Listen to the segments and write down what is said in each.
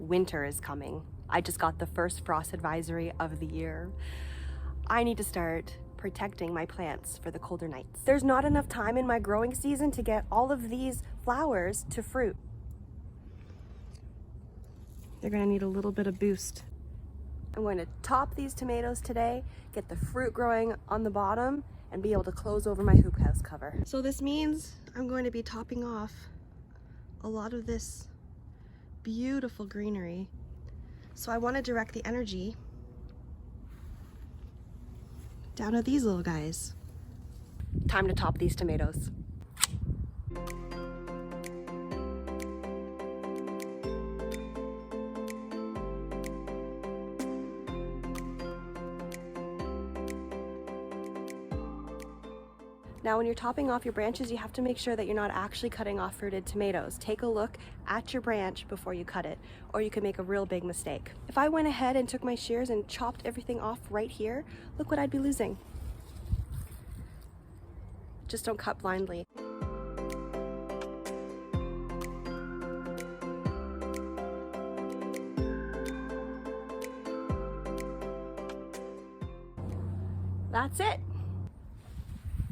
winter is coming. I just got the first frost advisory of the year. I need to start protecting my plants for the colder nights. There's not enough time in my growing season to get all of these flowers to fruit. They're gonna need a little bit of boost. I'm going to top these tomatoes today, get the fruit growing on the bottom, and be able to close over my hoop house cover. So this means I'm going to be topping off a lot of this beautiful greenery. So I want to direct the energy down at these little guys. Time to top these tomatoes. Now when you're topping off your branches, you have to make sure that you're not actually cutting off fruited tomatoes. Take a look at your branch before you cut it, or you could make a real big mistake. If I went ahead and took my shears and chopped everything off right here, look what I'd be losing. Just don't cut blindly. That's it.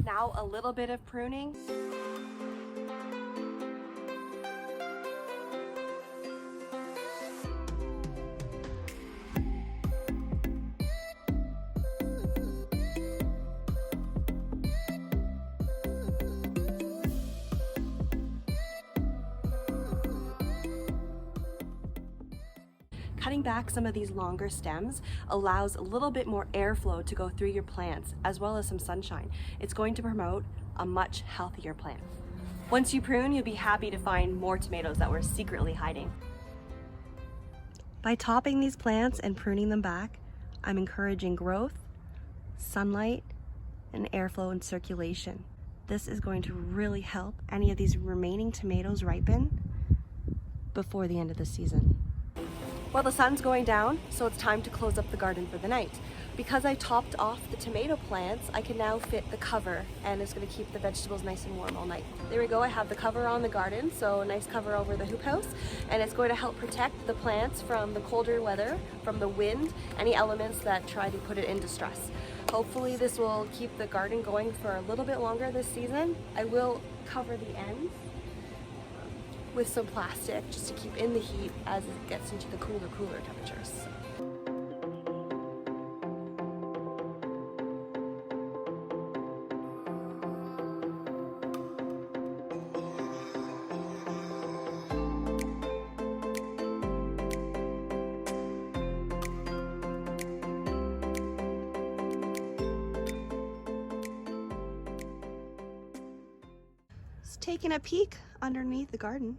Now a little bit of pruning. Cutting back some of these longer stems allows a little bit more airflow to go through your plants, as well as some sunshine. It's going to promote a much healthier plant. Once you prune, you'll be happy to find more tomatoes that were secretly hiding. By topping these plants and pruning them back, I'm encouraging growth, sunlight, and airflow and circulation. This is going to really help any of these remaining tomatoes ripen before the end of the season. Well, the sun's going down, so it's time to close up the garden for the night. Because I topped off the tomato plants, I can now fit the cover, and it's going to keep the vegetables nice and warm all night. There we go, I have the cover on the garden, so a nice cover over the hoop house, and it's going to help protect the plants from the colder weather, from the wind, any elements that try to put it in distress. Hopefully this will keep the garden going for a little bit longer this season. I will cover the ends with some plastic just to keep in the heat as it gets into the cooler temperatures. Just taking a peek underneath the garden.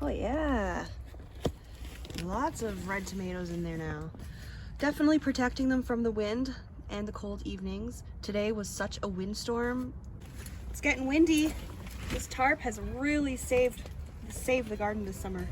Oh yeah, lots of red tomatoes in there now. Definitely protecting them from the wind and the cold evenings. Today was such a windstorm. It's getting windy. This tarp has really saved the garden this summer.